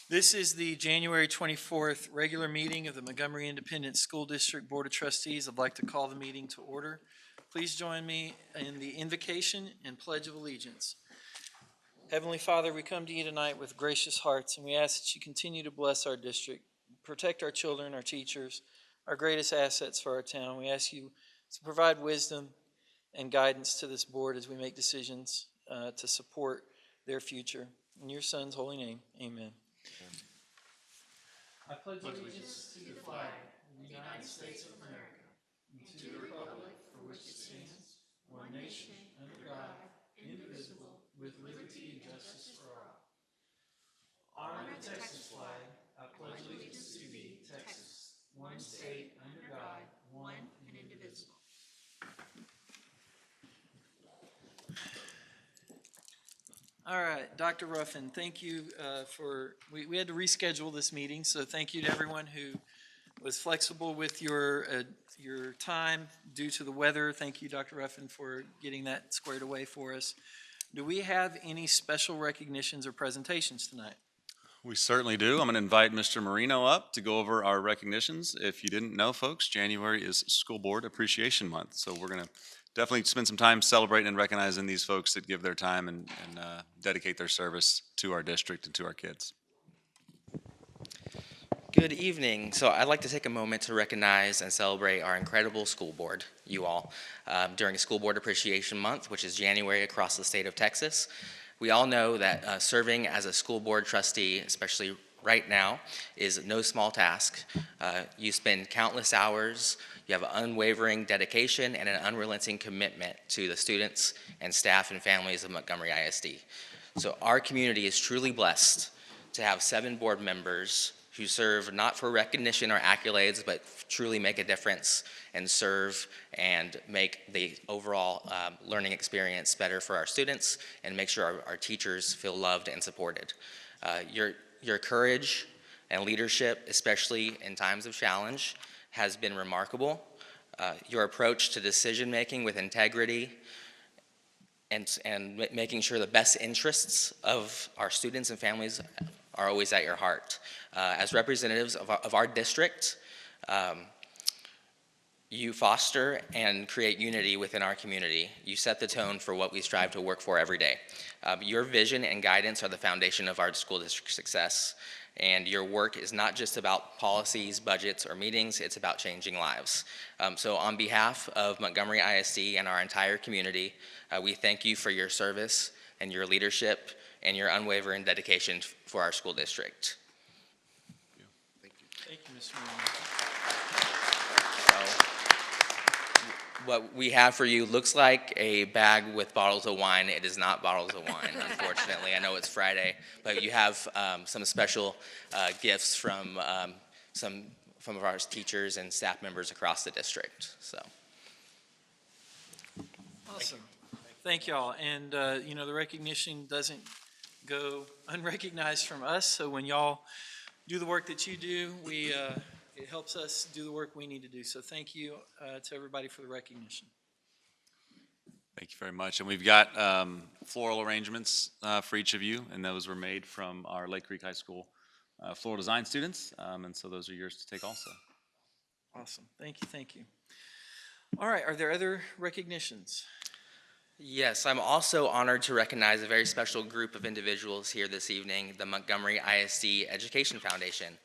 This is the January 24th regular meeting of the Montgomery Independent School District Board of Trustees. I'd like to call the meeting to order. Please join me in the invocation and pledge of allegiance. Heavenly Father, we come to you tonight with gracious hearts, and we ask that you continue to bless our district, protect our children, our teachers, our greatest assets for our town. We ask you to provide wisdom and guidance to this board as we make decisions to support their future. In your Son's holy name, amen. I pledge allegiance to the flag of the United States of America and to the republic for which it stands, one nation, under God, indivisible, with liberty and justice for all. Honor the Texas flag. I pledge allegiance to thee, Texas, one state, under God, one and indivisible. All right, Dr. Ruffin, thank you we had to reschedule this meeting, so thank you to everyone who was flexible with your time due to the weather. Thank you, Dr. Ruffin, for getting that squared away for us. Do we have any special recognitions or presentations tonight? We certainly do. I'm going to invite Mr. Marino up to go over our recognitions. If you didn't know, folks, January is School Board Appreciation Month, so we're going to definitely spend some time celebrating and recognizing these folks that give their time and dedicate their service to our district and to our kids. Good evening. So I'd like to take a moment to recognize and celebrate our incredible school board, you all, during School Board Appreciation Month, which is January across the state of Texas. We all know that serving as a school board trustee, especially right now, is no small task. You spend countless hours, you have unwavering dedication and an unrelenting commitment to the students and staff and families of Montgomery ISD. So our community is truly blessed to have 7 board members who serve not for recognition or accolades, but truly make a difference and serve and make the overall learning experience better for our students and make sure our teachers feel loved and supported. Your courage and leadership, especially in times of challenge, has been remarkable. Your approach to decision making with integrity and making sure the best interests of our students and families are always at your heart. As representatives of our district, you foster and create unity within our community. You set the tone for what we strive to work for every day. Your vision and guidance are the foundation of our school district success. And your work is not just about policies, budgets, or meetings, it's about changing lives. So on behalf of Montgomery ISD and our entire community, we thank you for your service and your leadership and your unwavering dedication for our school district. Thank you, Mr. Marino. What we have for you looks like a bag with bottles of wine. It is not bottles of wine, unfortunately. I know it's Friday, but you have some special gifts from some of our teachers and staff members across the district. So, Awesome. Thank y'all. And the recognition doesn't go unrecognized from us. So when y'all do the work that you do, it helps us do the work we need to do. So thank you to everybody for the recognition. Thank you very much. And we've got floral arrangements for each of you, and those were made from our Lake Creek High School floral design students, and so those are yours to take also. Awesome. Thank you. Thank you. All right. Are there other recognitions? yes, I'm also honored to recognize a very special group of individuals here this evening, the Montgomery ISD Education Foundation.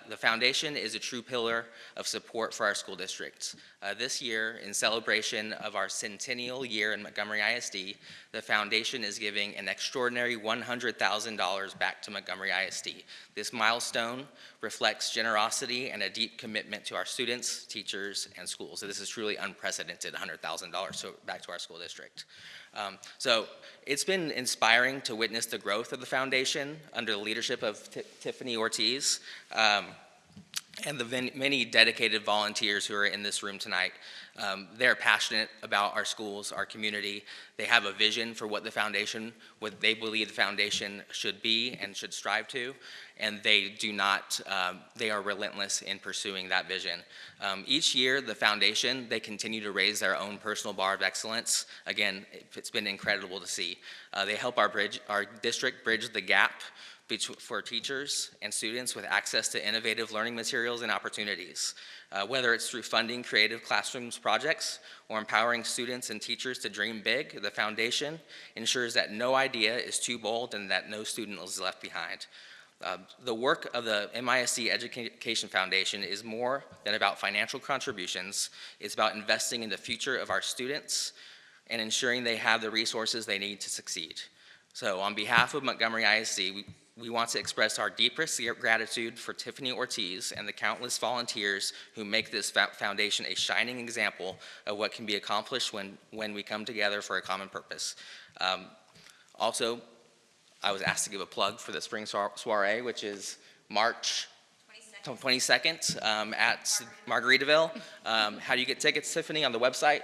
The foundation is a true pillar of support for our school districts. This year, in celebration of our centennial year in Montgomery ISD, the foundation is giving an extraordinary $100,000 back to Montgomery ISD. This milestone reflects generosity and a deep commitment to our students, teachers, and schools. So this is truly unprecedented, $100,000 back to our school district. So it's been inspiring to witness the growth of the foundation under the leadership of Tiffany Ortiz and the many dedicated volunteers who are in this room tonight. They're passionate about our schools, our community. They have a vision for what they believe the foundation should be and should strive to, and they are relentless in pursuing that vision. Each year, the foundation, they continue to raise their own personal bar of excellence. Again, it's been incredible to see. They help our district bridge the gap for teachers and students with access to innovative learning materials and opportunities. Whether it's through funding creative classrooms projects or empowering students and teachers to dream big, the foundation ensures that no idea is too bold and that no student is left behind. The work of the MISD Education Foundation is more than about financial contributions. It's about investing in the future of our students and ensuring they have the resources they need to succeed. So on behalf of Montgomery ISD, we want to express our deepest gratitude for Tiffany Ortiz and the countless volunteers who make this foundation a shining example of what can be accomplished when we come together for a common purpose. Also, I was asked to give a plug for the spring soiree, which is March 22nd at Margaritaville. How do you get tickets, Tiffany, on the website?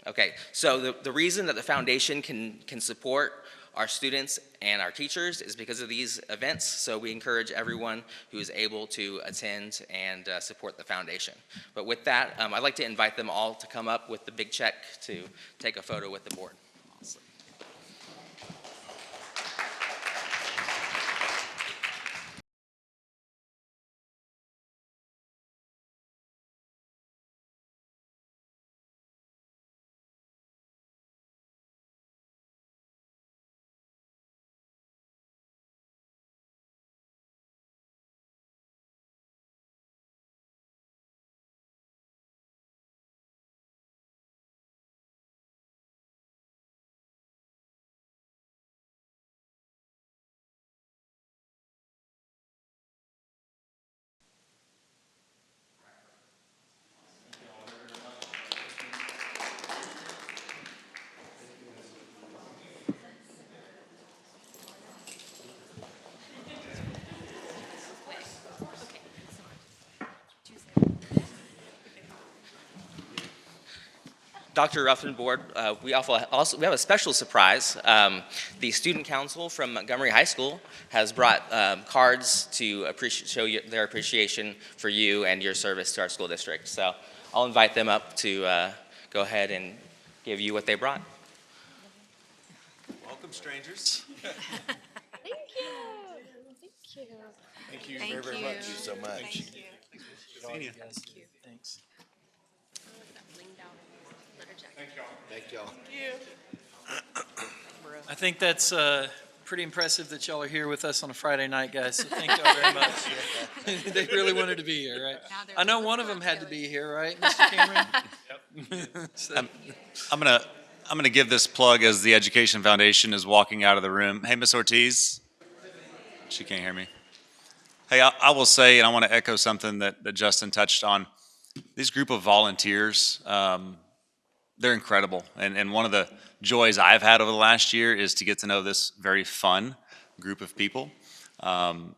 Okay, so the reason that the foundation can support our students and our teachers is because of these events, so we encourage everyone who is able to attend and support the foundation. But with that, I'd like to invite them all to come up with the big check to take a photo with the board. Dr. Ruffin, board, we have a special surprise. The student council from Montgomery High School has brought cards to show their appreciation for you and your service to our school district. So I'll invite them up to go ahead and give you what they brought. Welcome, strangers. Thank you. Thank you. Thank you Thank very you. much. Thank you so much. Thank you. Thank you. Thanks. Thank y'all. I think that's pretty impressive that y'all are here with us on a Friday night, guys, so thank y'all very much. They really wanted to be here, right? Now they're I know one of them had to be here, right, Mr. Cameron? Yep. So, I'm gonna give this plug as the Education Foundation is walking out of the room. Hey, Miss Ortiz. She can't hear me. Hey, I will say, and I want to echo something that Justin touched on. These group of volunteers, they're incredible. And one of the joys I've had over the last year is to get to know this very fun group of people.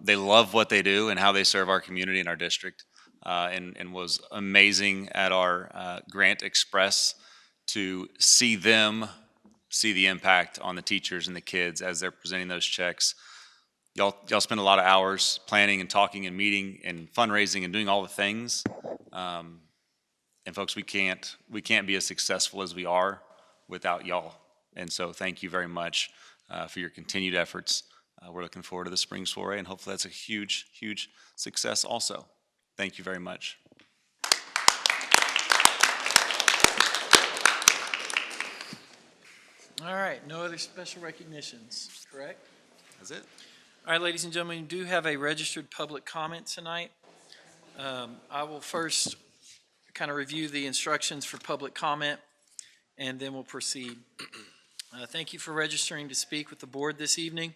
They love what they do and how they serve our community and our district. And was amazing at our Grant Express to see them see the impact on the teachers and the kids as they're presenting those checks. Y'all spend a lot of hours planning and talking and meeting and fundraising and doing all the things. And folks, we can't be as successful as we are without y'all. And so thank you very much for your continued efforts. We're looking forward to the spring soiree, and hopefully that's a huge, huge success also. Thank you very much. all right, no other special recognitions, correct? That's it. All right, ladies and gentlemen, we do have a registered public comment tonight. I will first kind of review the instructions for public comment, and then we'll proceed. Thank you for registering to speak with the board this evening.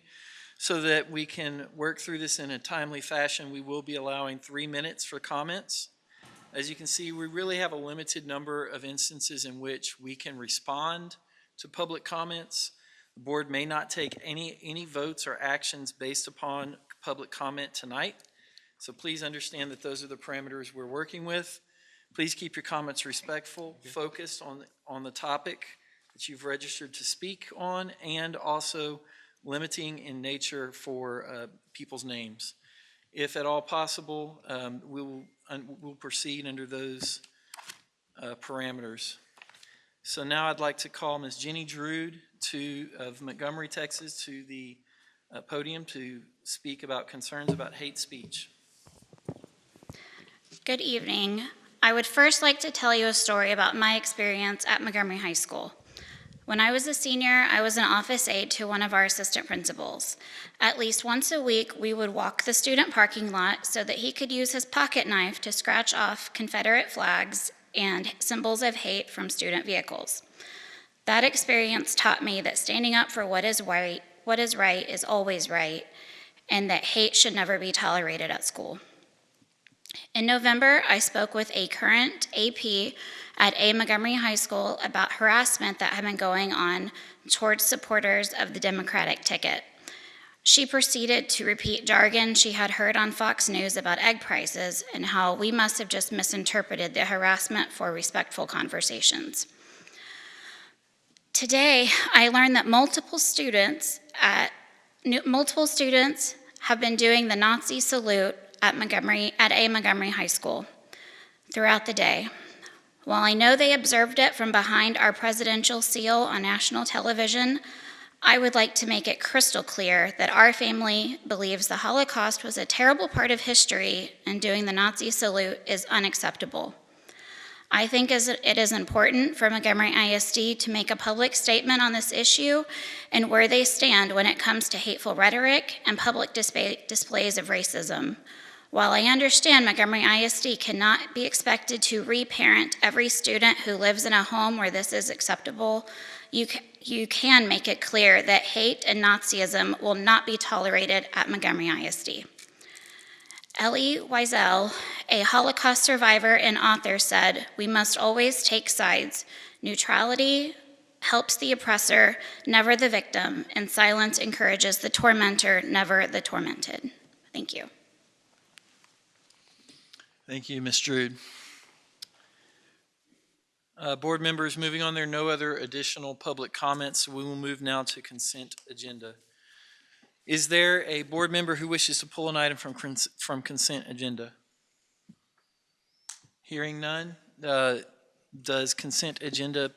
So that we can work through this in a timely fashion, we will be allowing 3 minutes for comments. As you can see, we really have a limited number of instances in which we can respond to public comments. The board may not take any votes or actions based upon public comment tonight. So please understand that those are the parameters we're working with. Please keep your comments respectful, focused on the topic that you've registered to speak on, and also limiting in nature for people's names. If at all possible, we'll proceed under those parameters. So now I'd like to call Ms. Jenny Drude of Montgomery, Texas, to the podium to speak about concerns about hate speech. Good evening. I would first like to tell you a story about my experience at Montgomery High School. When I was a senior, I was an office aide to one of our assistant principals. At least once a week, we would walk the student parking lot so that he could use his pocket knife to scratch off Confederate flags and symbols of hate from student vehicles. That experience taught me that standing up for what is right is always right, and that hate should never be tolerated at school. In November, I spoke with a current AP at a Montgomery High School about harassment that had been going on towards supporters of the Democratic ticket. She proceeded to repeat jargon she had heard on Fox News about egg prices and how we must have just misinterpreted the harassment for respectful conversations. Today, I learned that multiple students have been doing the Nazi salute at a Montgomery High School throughout the day. While I know they observed it from behind our presidential seal on national television, I would like to make it crystal clear that our family believes the Holocaust was a terrible part of history, and doing the Nazi salute is unacceptable. I think it is important for Montgomery ISD to make a public statement on this issue and where they stand when it comes to hateful rhetoric and public displays of racism. While I understand Montgomery ISD cannot be expected to reparent every student who lives in a home where this is acceptable, you can make it clear that hate and Nazism will not be tolerated at Montgomery ISD. Elie Wiesel, a Holocaust survivor and author, said, "We must always take sides. Neutrality helps the oppressor, never the victim, and silence encourages the tormentor, never the tormented." Thank you. Thank you, Ms. Drude. Board members, moving on, there are no other additional public comments. We will move now to consent agenda. Is there a board member who wishes to pull an item from consent agenda? Hearing none, does consent agenda,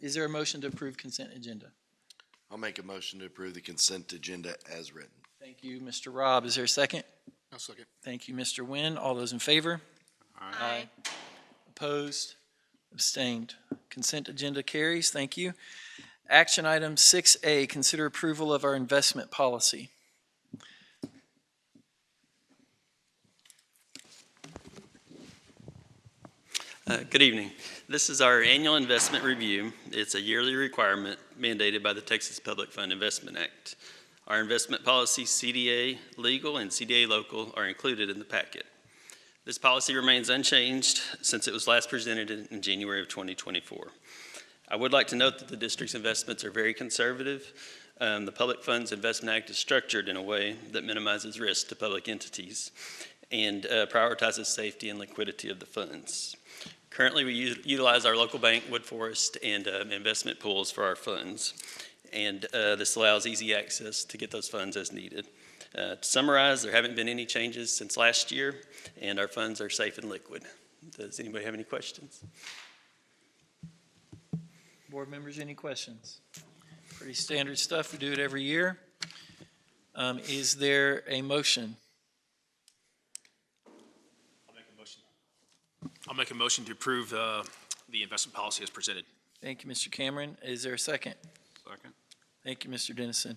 is there a motion to approve consent agenda? I'll make a motion to approve the consent agenda as written. Thank you, Mr. Robb. Is there a second? I'll second. Thank you, Mr. Nguyen. All those in favor? Aye. Opposed? Abstained? Consent agenda carries. Thank you. Action item 6A, consider approval of our investment policy. Good evening. This is our annual investment review. It's a yearly requirement mandated by the Texas Public Fund Investment Act. Our investment policy, CDA legal and CDA local, are included in the packet. This policy remains unchanged since it was last presented in January of 2024. I would like to note that the district's investments are very conservative. The Public Funds Investment Act is structured in a way that minimizes risk to public entities and prioritizes safety and liquidity of the funds. Currently, we utilize our local bank, Wood Forest, and investment pools for our funds. And this allows easy access to get those funds as needed. To summarize, there haven't been any changes since last year, and our funds are safe and liquid. Does anybody have any questions? Board members, any questions? Pretty standard stuff. We do it every year. Is there a motion? I'll make a motion to approve the investment policy as presented. Thank you, Mr. Cameron. Is there a second? Second. Thank you, Mr. Dennison.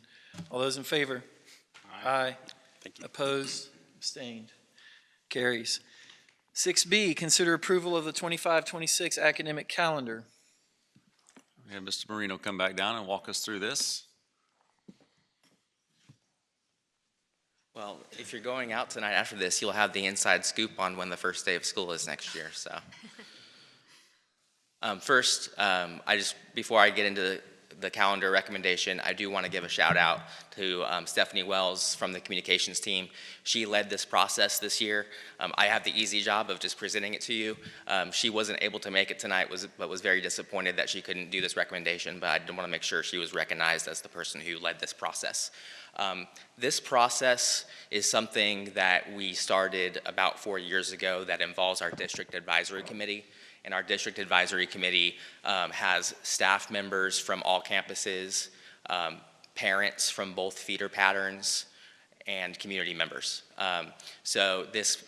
All those in favor? Aye. Thank you. Opposed? Abstained? Carries. 6B, consider approval of the 25-26 academic calendar. We have Mr. Marino come back down and walk us through this. Well, if you're going out tonight after this, you'll have the inside scoop on when the first day of school is next year. So, first, before I get into the calendar recommendation, I do want to give a shout out to Stephanie Wells from the communications team. She led this process this year. I have the easy job of just presenting it to you. She wasn't able to make it tonight, but was very disappointed that she couldn't do this recommendation, but I did want to make sure she was recognized as the person who led this process. This process is something that we started about 4 years ago that involves our district advisory committee. And our district advisory committee has staff members from all campuses, parents from both feeder patterns and community members. So this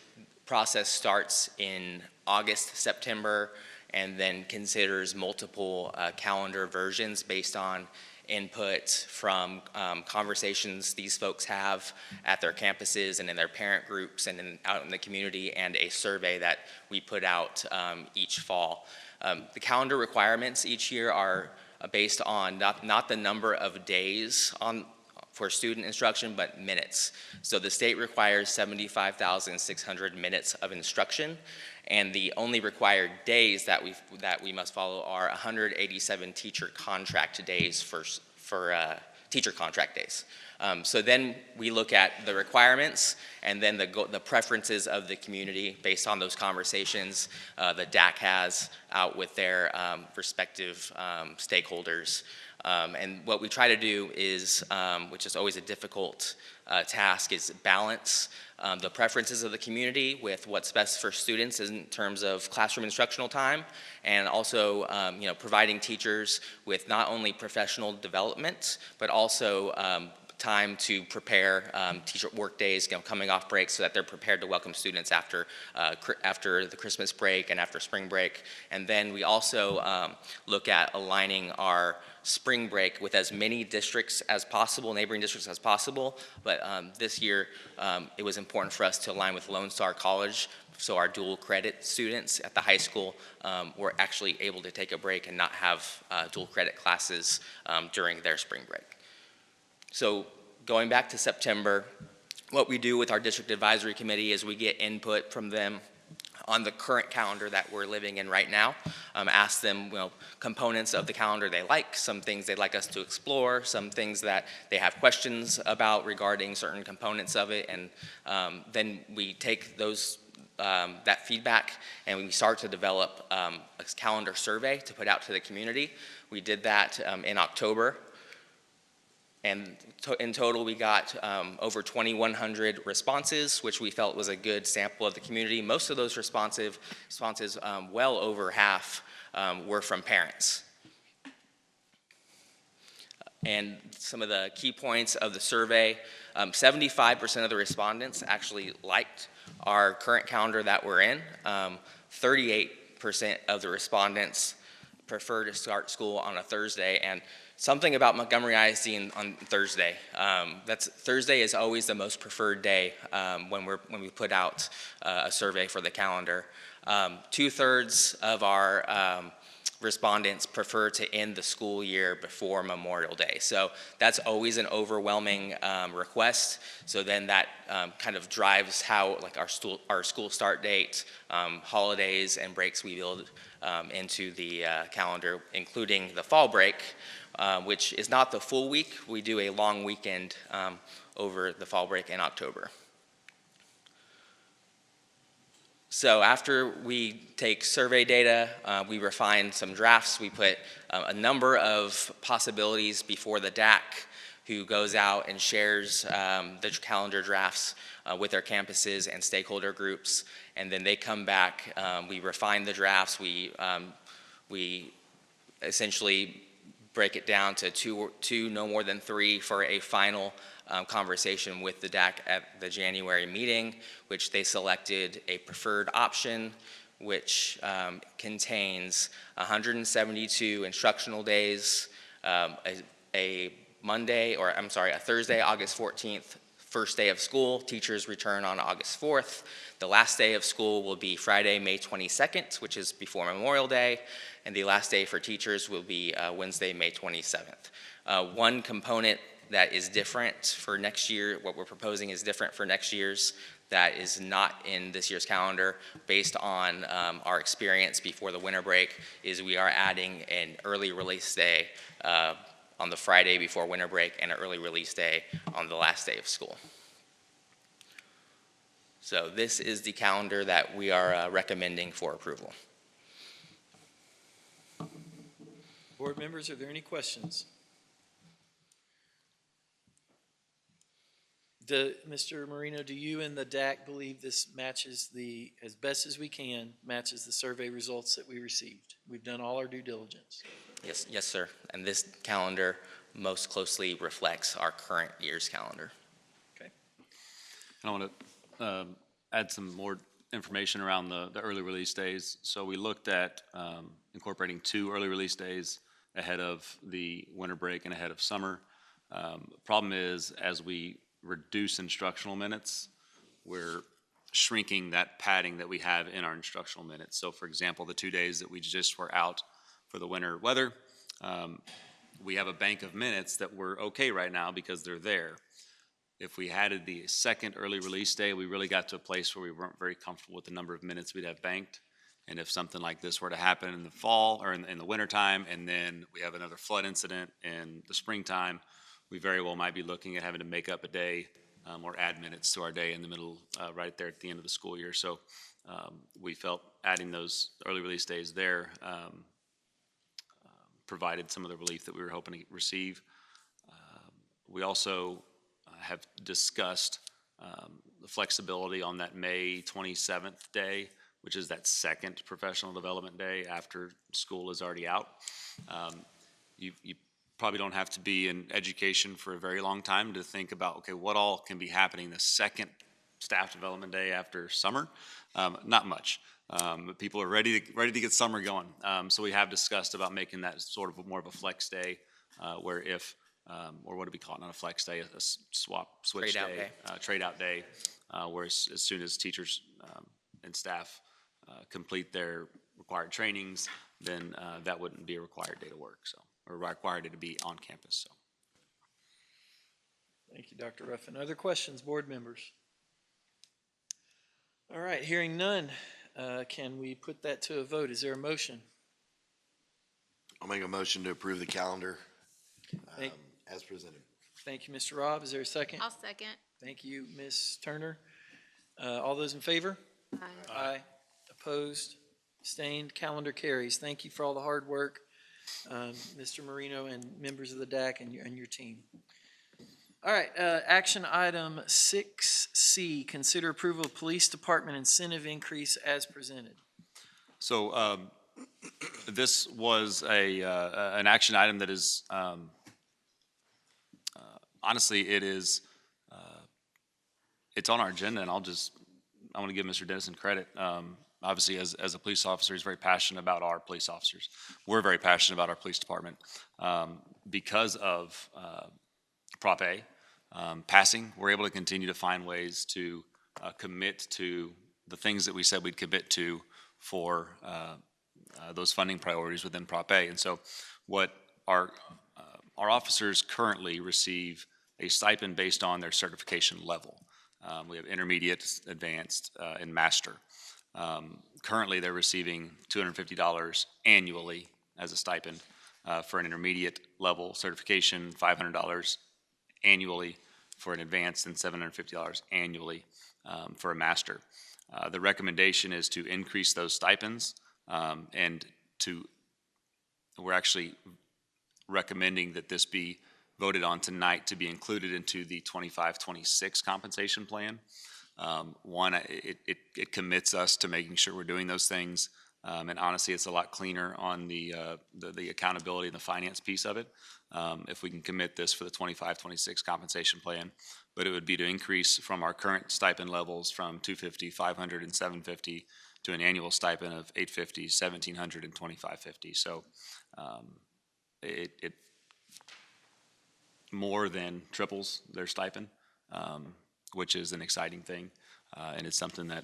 process starts in August, September, and then considers multiple calendar versions based on input from conversations these folks have at their campuses and in their parent groups and out in the community, and a survey that we put out each fall. The calendar requirements each year are based on not the number of days for student instruction, but minutes. So the state requires 75,600 minutes of instruction, and the only required days that we must follow are 187 teacher contract days for teacher contract days. So then we look at the requirements and then the preferences of the community based on those conversations the DAC has out with their respective stakeholders. And what we try to do is, which is always a difficult task, is balance the preferences of the community with what's best for students in terms of classroom instructional time, and also providing teachers with not only professional development, but also time to prepare teacher work days coming off break so that they're prepared to welcome students after the Christmas break and after spring break. And then we also look at aligning our spring break with as many districts as possible, neighboring districts as possible. But this year, it was important for us to align with Lone Star College, so our dual credit students at the high school were actually able to take a break and not have dual credit classes during their spring break. So going back to September, what we do with our district advisory committee is we get input from them on the current calendar that we're living in right now. Ask them components of the calendar they like, some things they'd like us to explore, some things that they have questions about regarding certain components of it, and then we take those that feedback and we start to develop a calendar survey to put out to the community. We did that in October. And in total, we got over 2,100 responses, which we felt was a good sample of the community. Most of those responses, well over half, were from parents. And some of the key points of the survey, 75% of the respondents actually liked our current calendar that we're in. 38% of the respondents prefer to start school on a Thursday, and something about Montgomery ISD on Thursday. Thursday is always the most preferred day when we put out a survey for the calendar. 2/3 of our respondents prefer to end the school year before Memorial Day. So that's always an overwhelming request. So then that kind of drives how our school start date, holidays and breaks we build into the calendar, including the fall break, which is not the full week. We do a long weekend over the fall break in October. So after we take survey data, we refine some drafts. We put a number of possibilities before the DAC, who goes out and shares the calendar drafts with their campuses and stakeholder groups. And then they come back, we refine the drafts, we essentially break it down to two, no more than 3, for a final conversation with the DAC at the January meeting, which they selected a preferred option, which contains 172 instructional days, a Thursday, August 14th, first day of school. Teachers return on August 4th. The last day of school will be Friday, May 22nd, which is before Memorial Day, and the last day for teachers will be Wednesday, May 27th. One component that is different for next year, what we're proposing is different for next year's, that is not in this year's calendar, based on our experience before the winter break, is we are adding an early release day on the Friday before winter break and an early release day on the last day of school. So this is the calendar that we are recommending for approval. Board members, are there any questions? Mr. Marino, do you and the DAC believe this matches as best as we can, matches the survey results that we received? We've done all our due diligence. Yes, sir. And this calendar most closely reflects our current year's calendar. I want to add some more information around the early release days. So we looked at incorporating 2 early release days ahead of the winter break and ahead of summer. Problem is, as we reduce instructional minutes, we're shrinking that padding that we have in our instructional minutes. So for example, the 2 days that we just were out for the winter weather, we have a bank of minutes that we're okay right now because they're there. If we added the second early release day, we really got to a place where we weren't very comfortable with the number of minutes we'd have banked. And if something like this were to happen in the fall or in the wintertime, and then we have another flood incident in the springtime, we very well might be looking at having to make up a day or add minutes to our day in the middle, right there at the end of the school year. So we felt adding those early release days there provided some of the relief that we were hoping to receive. We also have discussed the flexibility on that May 27th day, which is that second professional development day after school is already out. You probably don't have to be in education for a very long time to think about, okay, what all can be happening the second staff development day after summer? Not much. But people are ready to get summer going. So we have discussed about making that sort of more of a flex day, where if or what do we call it? Not a flex day, a switch day, trade out day, where as soon as teachers and staff complete their required trainings, then that wouldn't be a required day to work, so, or required day to be on campus. So. Thank you, Dr. Ruffin. Other questions, board members? All right, hearing none, can we put that to a vote? Is there a motion? I'll make a motion to approve the calendar Thank- as presented. Thank you, Mr. Robb. Is there a second? I'll second. Thank you, Ms. Turner. All those in favor? Aye. Aye. Opposed? Abstained? Calendar carries. Thank you for all the hard work, Mr. Marino and members of the DAC and your team. All right, action item 6C, consider approval of police department incentive increase as presented. So this was an action item that is, honestly, it's on our agenda, and I want to give Mr. Dennison credit. Obviously, as a police officer, he's very passionate about our police officers. We're very passionate about our police department. Because of Prop A passing, we're able to continue to find ways to commit to the things that we said we'd commit to for those funding priorities within Prop A. And so what our officers currently receive a stipend based on their certification level. We have intermediate, advanced, and master. Currently, they're receiving $250 annually as a stipend for an intermediate level certification, $500 annually for an advanced, and $750 annually for a master. The recommendation is to increase those stipends, and we're actually recommending that this be voted on tonight to be included into the 25-26 compensation plan. One, it commits us to making sure we're doing those things, and honestly, it's a lot cleaner on the accountability and the finance piece of it if we can commit this for the 25-26 compensation plan. But it would be to increase from our current stipend levels from $250, $500, and $750 to an annual stipend of $850, $1,700, and $2,550. So it more than triples their stipend, which is an exciting thing. And it's something that,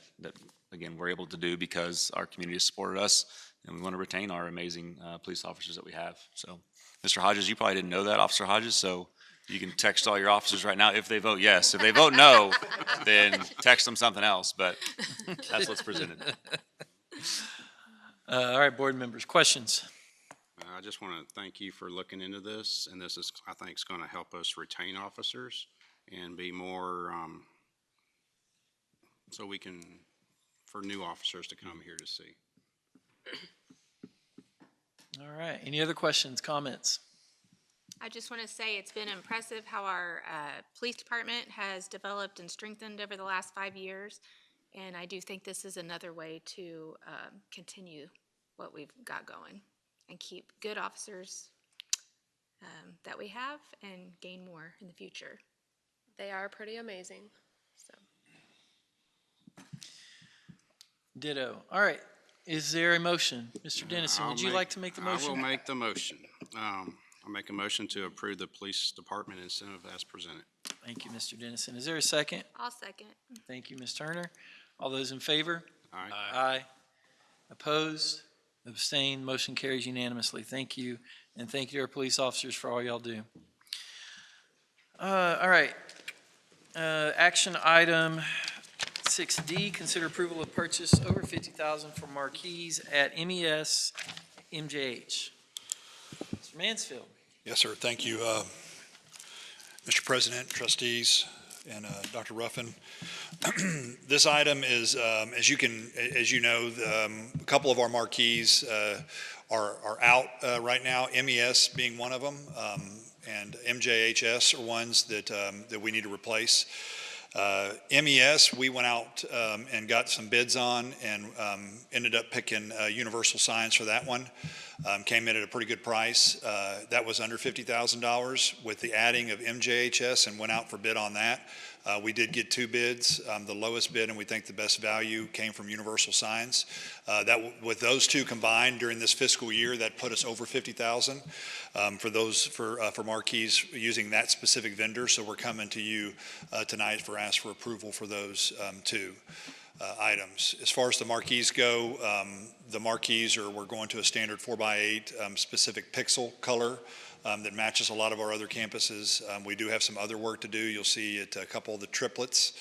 again, we're able to do because our community has supported us, and we want to retain our amazing police officers that we have. So, Mr. Hodges, you probably didn't know that, Officer Hodges, so you can text all your officers right now if they vote yes. If they vote no, then text them something else, but that's what's presented. All right, board members, questions? I just want to thank you for looking into this, and this is, I think, is going to help us retain officers and be more, so we can, for new officers to come here to see. All right, any other questions, comments? I just want to say it's been impressive how our police department has developed and strengthened over the last 5 years. And I do think this is another way to continue what we've got going. and keep good officers that we have and gain more in the future. They are pretty amazing, so. Ditto. All right. Is there a motion? Mr. Dennison, would you like to make the I will motion? make the motion. I'll make a motion to approve the police department incentive as presented. Thank you, Mr. Dennison. Is there a second? I'll second. Thank you, Ms. Turner. All those in favor? All right. Aye. Opposed? Abstained? Motion carries unanimously. Thank you, and thank you to our police officers for all y'all do. All right. Action item 6D, consider approval of purchase over $50,000 for marquees at MES MJH. Mr. Mansfield. Yes, sir. Thank you, Mr. President, trustees, and Dr. Ruffin. This item is, as you know, a couple of our marquees are out right now, MES being one of them, and MJHS are ones that we need to replace. MES, we went out and got some bids on and ended up picking Universal Signs for that one. Came in at a pretty good price. That was under $50,000 with the adding of MJHS, and went out for bid on that. We did get two bids. The lowest bid and we think the best value came from Universal Signs. With those two combined during this fiscal year, that put us over $50,000 for marquees using that specific vendor. So we're coming to you tonight for ask for approval for those two items. As far as the marquees go, we're going to a standard 4x8 specific pixel color that matches a lot of our other campuses. We do have some other work to do. You'll see at a couple of the triplets.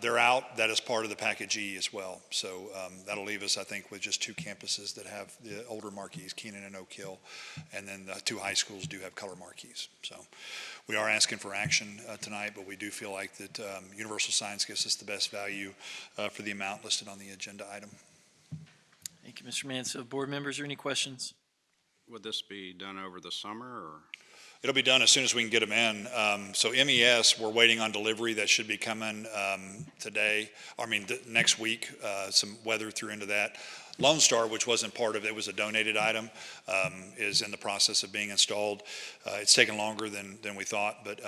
They're out. That is part of the package E as well. So that'll leave us, I think, with just two campuses that have the older marquees, Keenan and Oak Hill, and then the two high schools do have color marquees. So we are asking for action tonight, but we do feel like that Universal Signs gives us the best value for the amount listed on the agenda item. Thank you, Mr. Mansfield. Board members, are any questions? Would this be done over the summer, or? It'll be done as soon as we can get them in. So MES, we're waiting on delivery. That should be coming next week. Some weather threw into that. Lone Star, which wasn't part of it, was a donated item, is in the process of being installed. It's taken longer than we thought, but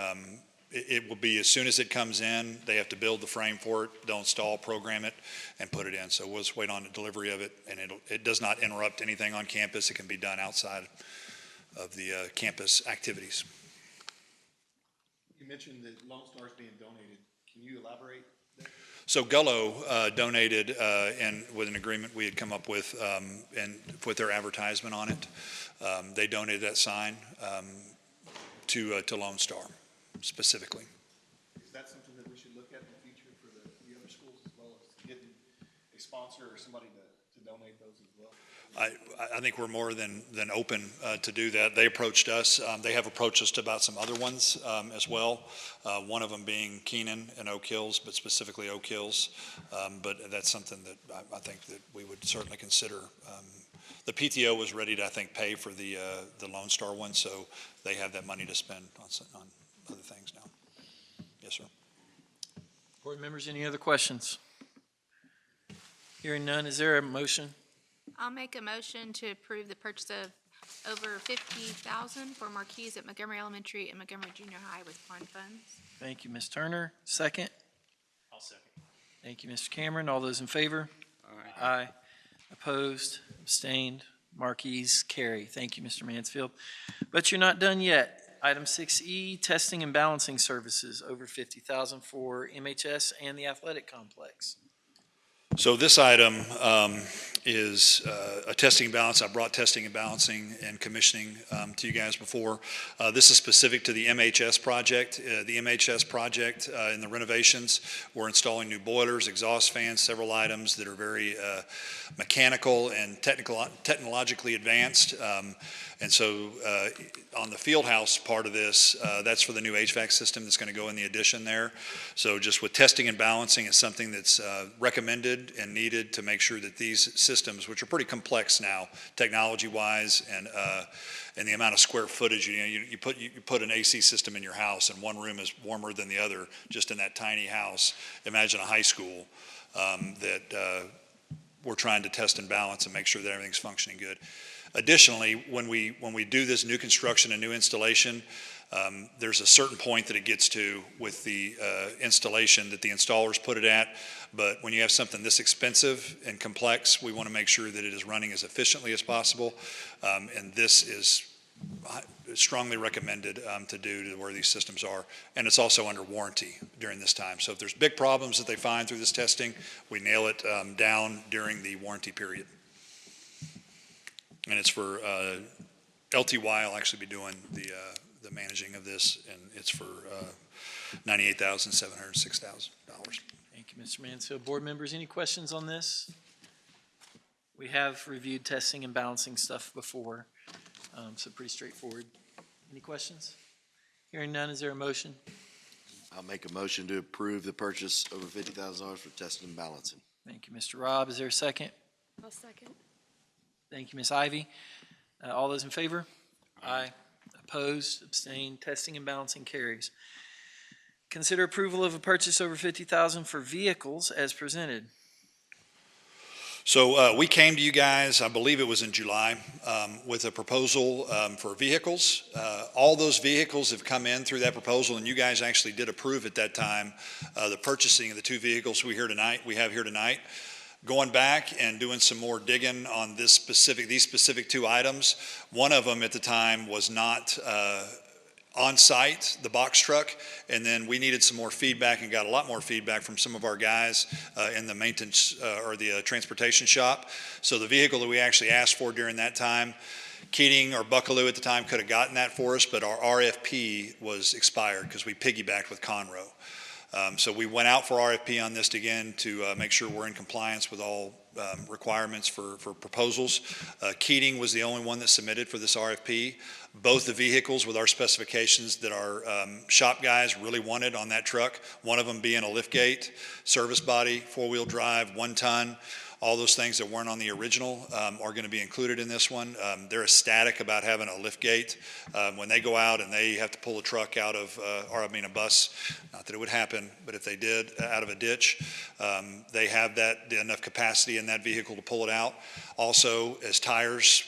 it will be as soon as it comes in. They have to build the frame for it, they'll install, program it, and put it in. So we'll just wait on the delivery of it, and it does not interrupt anything on campus. It can be done outside of the campus activities. You mentioned that Lone Star's being donated. Can you elaborate there? So Gullo donated, and with an agreement we had come up with, and put their advertisement on it. They donated that sign to Lone Star specifically. Is that something that we should look at in the future for the other schools, as well as getting a sponsor or somebody to donate those as well? I think we're more than open to do that. They approached us. They have approached us about some other ones as well. One of them being Keenan and Oak Hills, but specifically Oak Hills. But that's something that I think that we would certainly consider. The PTO was ready to, I think, pay for the Lone Star one, so they have that money to spend on other things now. Yes, sir. Board members, any other questions? Hearing none, is there a motion? I'll make a motion to approve the purchase of over $50,000 for marquees at Montgomery Elementary and Montgomery Junior High with bond funds. Thank you, Ms. Turner. Second? I'll second. Thank you, Mr. Cameron. All those in favor? Aye. Aye. Opposed? Abstained? Marquees carry. Thank you, Mr. Mansfield. But you're not done yet. Item 6E, testing and balancing services, over $50,000 for MHS and the athletic complex. So this item is a testing and balance. I brought testing and balancing and commissioning to you guys before. This is specific to the MHS project. The MHS project in the renovations, we're installing new boilers, exhaust fans, several items that are very mechanical and technologically advanced. And so on the field house part of this, that's for the new HVAC system that's going to go in the addition there. So just with testing and balancing is something that's recommended and needed to make sure that these systems, which are pretty complex now, technology-wise, and the amount of square footage, you put an AC system in your house, and one room is warmer than the other, just in that tiny house. Imagine a high school that we're trying to test and balance and make sure that everything's functioning good. Additionally, when we do this new construction and new installation, there's a certain point that it gets to with the installation that the installers put it at. But when you have something this expensive and complex, we want to make sure that it is running as efficiently as possible. And this is strongly recommended to do to where these systems are. And it's also under warranty during this time. So if there's big problems that they find through this testing, we nail it down during the warranty period. And it's for LTY will actually be doing the managing of this, and it's for $98,706,000. Thank you, Mr. Mansfield. Board members, any questions on this? We have reviewed testing and balancing stuff before, so pretty straightforward. Any questions? Hearing none, is there a motion? I'll make a motion to approve the purchase over $50,000 for testing and balancing. Thank you, Mr. Robb. Is there a second? I'll second. Thank you, Ms. Ivy. All those in favor? Aye. Opposed, abstained, testing and balancing carries. Consider approval of a purchase over $50,000 for vehicles as presented. So we came to you guys, I believe it was in July, with a proposal for vehicles. All those vehicles have come in through that proposal, and you guys actually did approve at that time the purchasing of the two vehicles we have here tonight. Going back and doing some more digging on these specific two items. One of them at the time was not on site, the box truck, and then we needed some more feedback and got a lot more feedback from some of our guys in the maintenance or the transportation shop. So the vehicle that we actually asked for during that time, Keating or Buckaloo at the time could have gotten that for us, but our RFP was expired because we piggybacked with Conroe. So we went out for RFP on this again to make sure we're in compliance with all requirements for proposals. Keating was the only one that submitted for this RFP. Both the vehicles with our specifications that our shop guys really wanted on that truck, one of them being a liftgate, service body, four-wheel drive, 1 ton. All those things that weren't on the original are going to be included in this one. They're ecstatic about having a lift gate. When they go out and they have to pull a truck out of, a bus, not that it would happen, but if they did, out of a ditch, they have enough capacity in that vehicle to pull it out. Also, as tires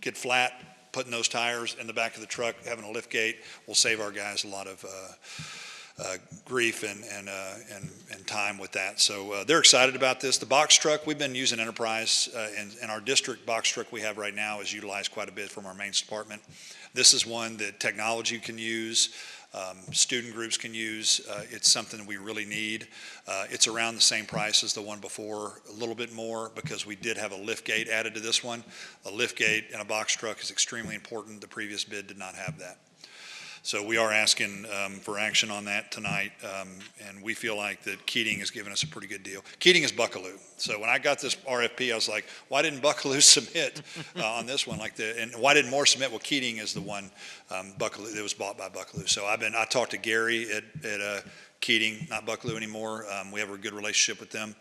get flat, putting those tires in the back of the truck, having a lift gate will save our guys a lot of grief and time with that. So they're excited about this. The box truck, we've been using Enterprise, and our district box truck we have right now is utilized quite a bit from our maintenance department. This is one that technology can use, student groups can use. It's something that we really need. It's around the same price as the one before, a little bit more because we did have a lift gate added to this one. A lift gate in a box truck is extremely important. The previous bid did not have that. So we are asking for action on that tonight, and we feel like that Keating has given us a pretty good deal. Keating is Buckaloo. So when I got this RFP, I was like, why didn't Buckaloo submit on this one? And why didn't more submit? Well, Keating is the one Buckaloo that was bought by Buckaloo. So I talked to Gary at Keating, not Buckaloo anymore. We have a good relationship with them.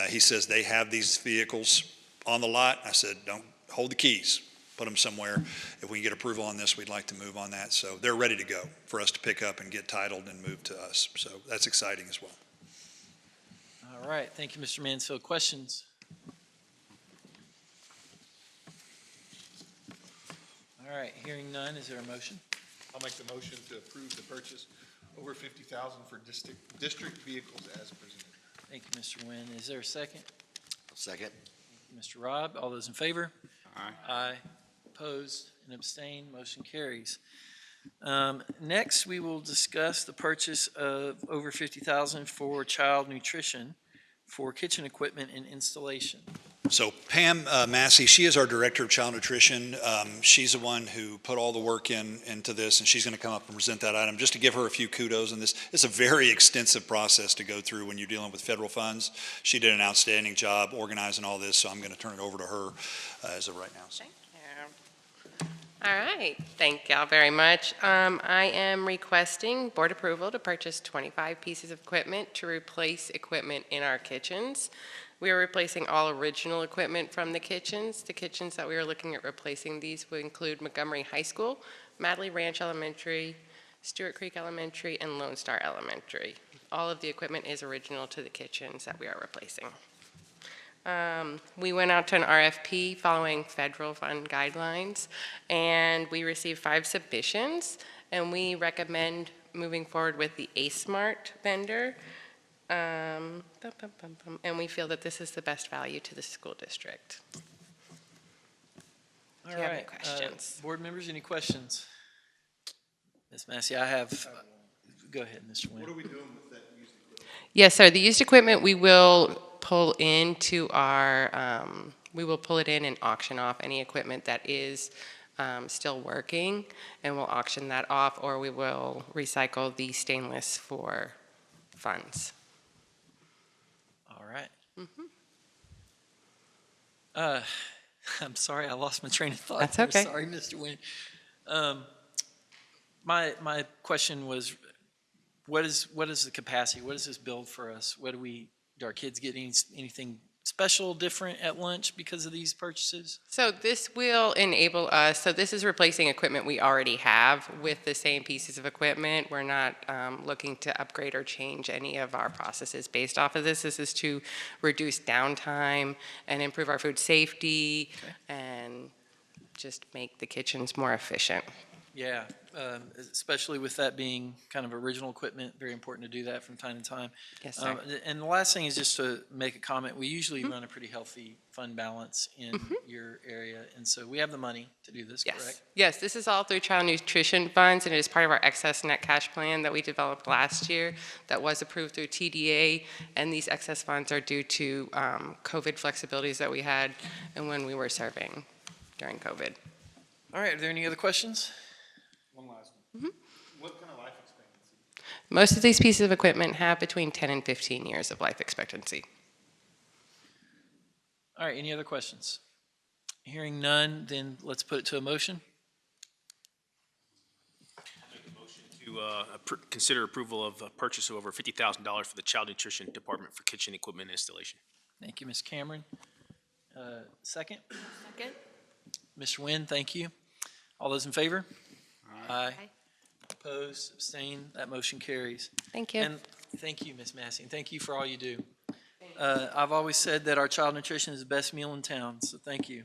He says they have these vehicles on the lot. I said, don't hold the keys. Put them somewhere. If we can get approval on this, we'd like to move on that. So they're ready to go for us to pick up and get titled and move to us. So that's exciting as well. All right, thank you, Mr. Mansfield. Questions? All right, hearing none, is there a motion? I'll make the motion to approve the purchase over $50,000 for district vehicles as presented. Thank you, Mr. Nguyen. Is there a second? Second. Mr. Robb, all those in favor? Aye. Aye. Opposed and abstained, motion carries. Next, we will discuss the purchase of over $50,000 for child nutrition for kitchen equipment and installation. So Pam Massey, she is our Director of Child Nutrition. She's the one who put all the work into this, and she's going to come up and present that item. Just to give her a few kudos on this, it's a very extensive process to go through when you're dealing with federal funds. She did an outstanding job organizing all this, so I'm going to turn it over to her as of right now. So. All right, thank y'all very much. I am requesting board approval to purchase 25 pieces of equipment to replace equipment in our kitchens. We are replacing all original equipment from the kitchens. The kitchens that we are looking at replacing these will include Montgomery High School, Madley Ranch Elementary, Stewart Creek Elementary, and Lone Star Elementary. All of the equipment is original to the kitchens that we are replacing. We went out to an RFP following federal fund guidelines, and we received 5 submissions, and we recommend moving forward with the A-Smart vendor. And we feel that this is the best value to the school district. All Do you have any right, questions? board members, any questions? Ms. Massey, I have, go ahead, Mr. Nguyen. What are we doing with that used equipment? Yes, sir. The used equipment, we will pull into our, we will pull it in and auction off any equipment that is still working, and we'll auction that off, or we will recycle the stainless for funds. All right. I'm sorry, I lost my train of thought. That's there. okay. Sorry, Mr. Nguyen. My question was, what is the capacity? What does this build for us? Do our kids get anything special, different at lunch because of these purchases? So this will enable us, so this is replacing equipment we already have with the same pieces of equipment. We're not looking to upgrade or change any of our processes based off of this. This is to reduce downtime and improve our food safety and just make the kitchens more efficient. Yeah, especially with that being kind of original equipment, very important to do that from time to time. Yes, sir. And the last thing is just to make a comment. We usually run a pretty healthy fund balance in your area, and so we have the money to do this, Yes. correct? Yes, this is all through child nutrition funds, and it is part of our excess net cash plan that we developed last year that was approved through TDA, and these excess funds are due to COVID flexibilities that we had and when we were serving during COVID. All right, are there any other questions? One last one. What kind of life expectancy? Most of these pieces of equipment have between 10 and 15 years of life expectancy. All right, any other questions? Hearing none, then let's put it to a motion. To consider approval of a purchase of over $50,000 for the Child Nutrition Department for kitchen equipment installation. Thank you, Ms. Cameron. Second? Second. Mr. Nguyen, thank you. All those in favor? Aye. Aye. Opposed, abstained, that motion carries. Thank you. And thank you, Ms. Massey, and thank you for all you do. I've always said that our child nutrition is the best meal in town, so thank you.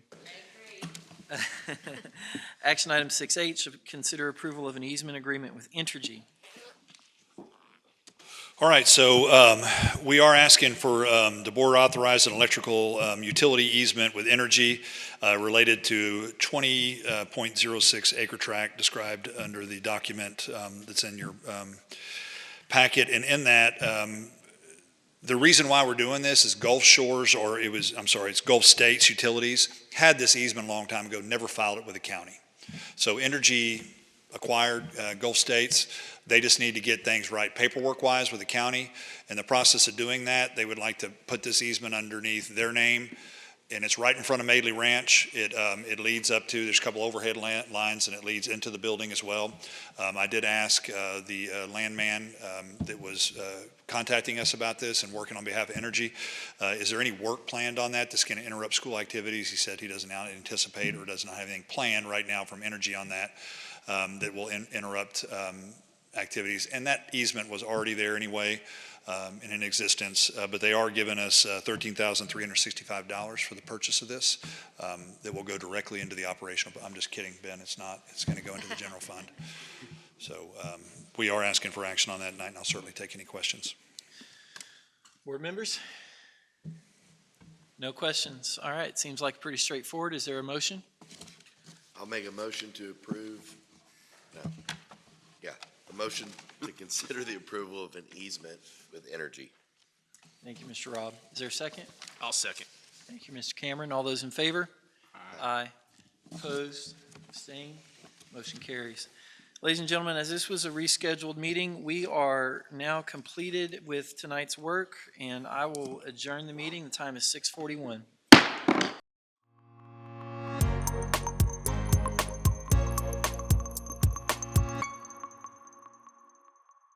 Action item 6H, consider approval of an easement agreement with Entergy. All right, so we are asking for the board authorize an electrical utility easement with Energy related to 20.06 acre tract described under the document that's in your packet. And in that, the reason why we're doing this is Gulf Shores, or it's Gulf States Utilities, had this easement a long time ago, never filed it with the county. So Energy acquired Gulf States. They just need to get things right paperwork-wise with the county. In the process of doing that, they would like to put this easement underneath their name, and it's right in front of Madeley Ranch. It leads up to, there's a couple overhead lines, and it leads into the building as well. I did ask the landman that was contacting us about this and working on behalf of Energy, is there any work planned on that that's going to interrupt school activities? He said he doesn't anticipate or does not have anything planned right now from Energy on that that will interrupt activities. And that easement was already there anyway and in existence, but they are giving us $13,365 for the purchase of this that will go directly into the operational. I'm just kidding, Ben, it's not. It's going to go into the general fund. So we are asking for action on that tonight, and I'll certainly take any questions. Board members? No questions. All right, seems like pretty straightforward. Is there a motion? I'll make a motion to approve, a motion to consider the approval of an easement with Energy. Thank you, Mr. Robb. Is there a second? I'll second. Thank you, Mr. Cameron. All those in favor? Aye. Opposed? Abstained? Motion carries. Ladies and gentlemen, as this was a rescheduled meeting, we are now completed with tonight's work, and I will adjourn the meeting. The time is 6:41.